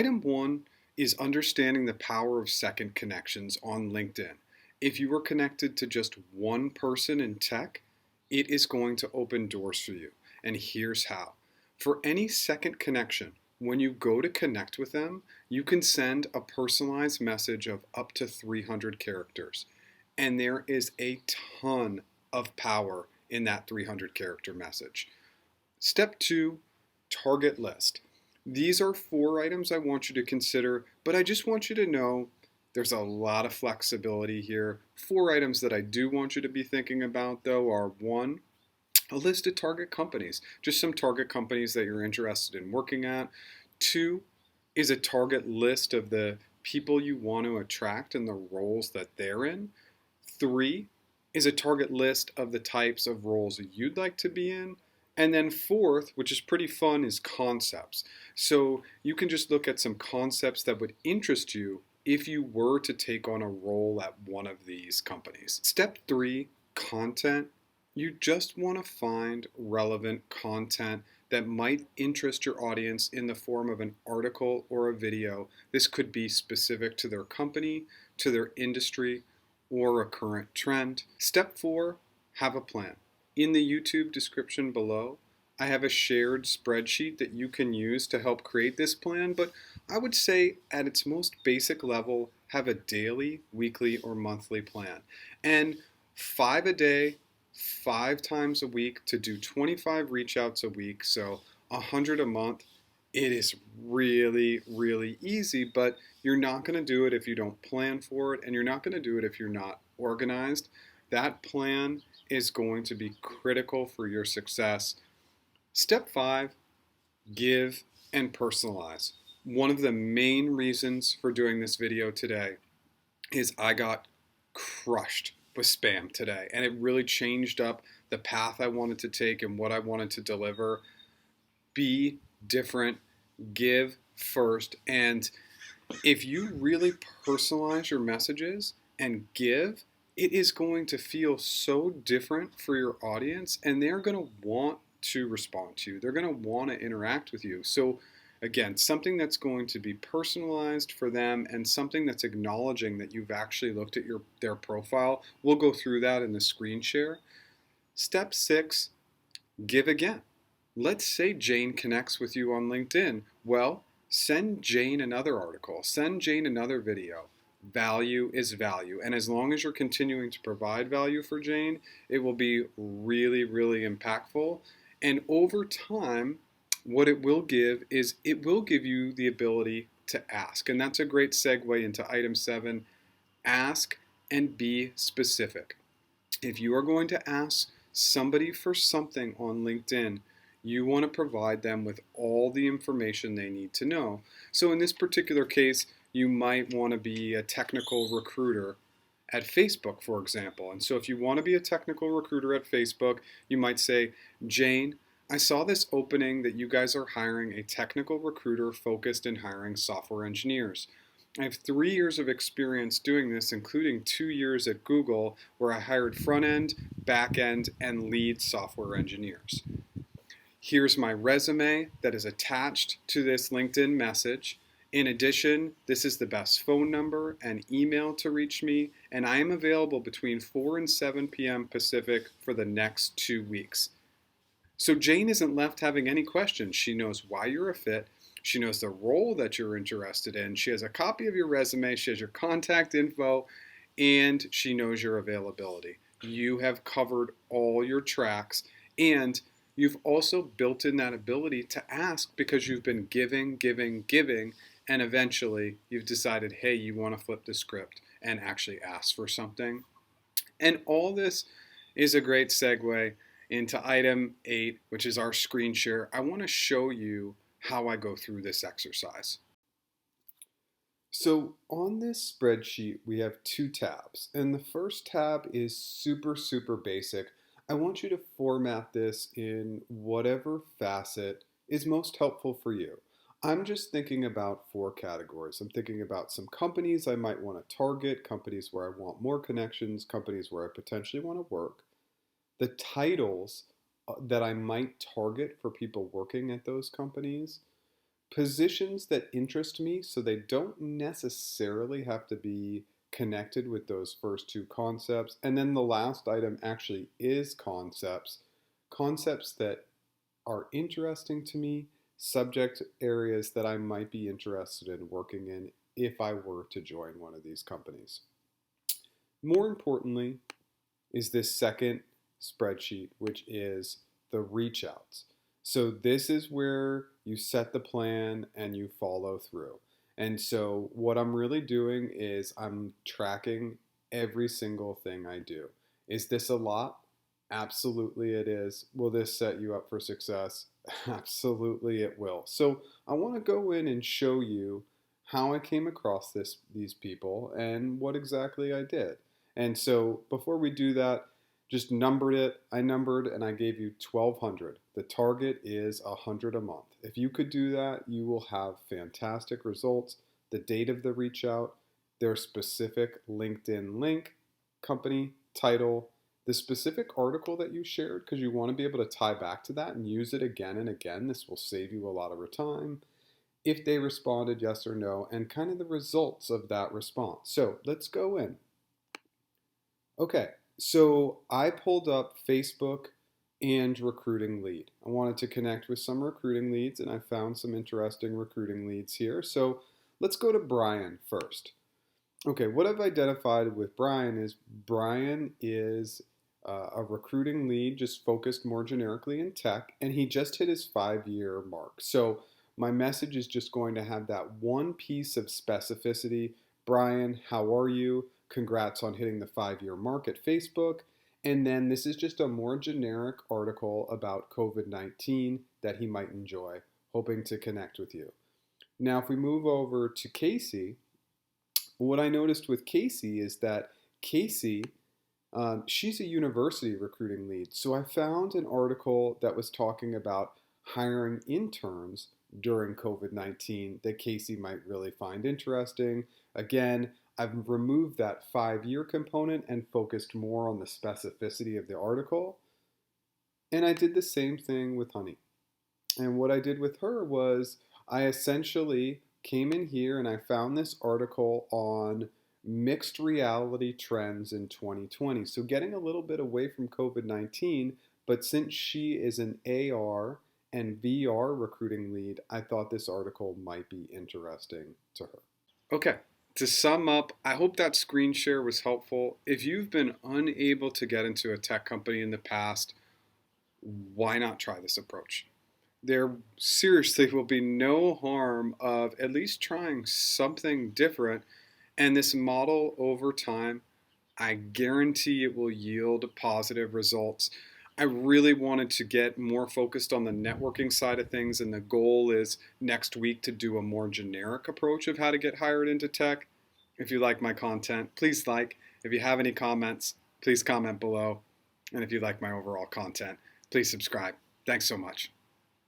Item 1 is understanding the power of second connections on LinkedIn. If you are connected to just one person in tech, it is going to open doors for you. And here's how. For any second connection, when you go to connect with them, you can send a personalized message of up to 300 characters. And there is a ton of power in that 300 character message. Step 2, target list. These are 4 items I want you to consider, but I just want you to know there's a lot of flexibility here. 4 items that I do want you to be thinking about, though, are 1, a list of target companies, just some target companies that you're interested in working at. 2 is a target list of the people you want to attract and the roles that they're in. 3 is a target list of the types of roles you'd like to be in. And then 4th, which is pretty fun, is concepts. So you can just look at some concepts that would interest you if you were to take on a role at one of these companies. Step 3, content. You just want to find relevant content that might interest your audience in the form of an article or a video. This could be specific to their company, to their industry, or a current trend. Step 4, have a plan. In the YouTube description below, I have a shared spreadsheet that you can use to help create this plan, but I would say at its most basic level, have a daily, weekly, or monthly plan. And 5 a day, 5 times a week to do 25 reach outs a week, so 100 a month. It is really, really easy, but you're not going to do it if you don't plan for it, and you're not going to do it if you're not organized. That plan is going to be critical for your success. Step 5, give and personalize. One of the main reasons for doing this video today is I got crushed with spam today, and it really changed up the path I wanted to take and what I wanted to deliver. Be different, give first, and if you really personalize your messages and give, it is going to feel so different for your audience, and they're going to want to respond to you. They're going to want to interact with you. So again, something that's going to be personalized for them and something that's acknowledging that you've actually looked at their profile. We'll go through that in the screen share. Step 6, give again. Let's say Jane connects with you on LinkedIn. Well, send Jane another article. Send Jane another video. Value is value. And as long as you're continuing to provide value for Jane, it will be really, really impactful. And over time, what it will give is it will give you the ability to ask. And that's a great segue into item 7, ask and be specific. If you are going to ask somebody for something on LinkedIn, you want to provide them with all the information they need to know. So in this particular case, you might want to be a technical recruiter at Facebook, for example. And so if you want to be a technical recruiter at Facebook, you might say, Jane, I saw this opening that you guys are hiring a technical recruiter focused in hiring software engineers. I have 3 years of experience doing this, including 2 years at Google, where I hired front-end, back-end, and lead software engineers. Here's my resume that is attached to this LinkedIn message. In addition, this is the best phone number and email to reach me, and I am available between 4 and 7 p.m. Pacific for the next 2 weeks. So Jane isn't left having any questions. She knows why you're a fit. She knows the role that you're interested in. She has a copy of your resume. She has your contact info, and she knows your availability. You have covered all your tracks, and you've also built in that ability to ask because you've been giving, and eventually you've decided, hey, you want to flip the script and actually ask for something. And all this is a great segue into item 8, which is our screen share. I want to show you how I go through this exercise. So on this spreadsheet, we have 2 tabs, and the first tab is super, super basic. I want you to format this in whatever facet is most helpful for you. I'm just thinking about 4 categories. I'm thinking about some companies I might want to target, companies where I want more connections, companies where I potentially want to work, the titles that I might target for people working at those companies, positions that interest me, so they don't necessarily have to be connected with those first two concepts. And then the last item actually is concepts that are interesting to me, subject areas that I might be interested in working in if I were to join one of these companies. More importantly is this second spreadsheet, which is the reach outs. So this is where you set the plan and you follow through. And so what I'm really doing is I'm tracking every single thing I do. Is this a lot? Absolutely it is. Will this set you up for success? Absolutely it will. So I want to go in and show you how I came across these people and what exactly I did. And so before we do that, just numbered it. I numbered and I gave you 1,200. The target is 100 a month. If you could do that, you will have fantastic results. The date of the reach out, their specific LinkedIn link, company, title, the specific article that you shared, because you want to be able to tie back to that and use it again and again. This will save you a lot of time. If they responded yes or no, and kind of the results of that response. So let's go in. Okay. So I pulled up Facebook and recruiting lead. I wanted to connect with some recruiting leads and I found some interesting recruiting leads here. So let's go to Brian first. Okay, what I've identified with Brian is a recruiting lead just focused more generically in tech, and he just hit his 5-year mark. So my message is just going to have that one piece of specificity. Brian, how are you? Congrats on hitting the 5-year mark at Facebook. And then this is just a more generic article about COVID-19 that he might enjoy, hoping to connect with you. Now, if we move over to Casey, what I noticed with Casey is that Casey, she's a university recruiting lead. So I found an article that was talking about hiring interns during COVID-19 that Casey might really find interesting. Again, I've removed that 5-year component and focused more on the specificity of the article. And I did the same thing with Honey. And what I did with her was I essentially came in here and I found this article on mixed reality trends in 2020. So getting a little bit away from COVID-19, but since she is an AR and VR recruiting lead, I thought this article might be interesting to her. Okay, to sum up, I hope that screen share was helpful. If you've been unable to get into a tech company in the past, why not try this approach? There seriously will be no harm of at least trying something different. And this model over time, I guarantee it will yield positive results. I really wanted to get more focused on the networking side of things, and the goal is next week to do a more generic approach of how to get hired into tech. If you like my content, please like. If you have any comments, please comment below. And if you like my overall content, please subscribe. Thanks so much.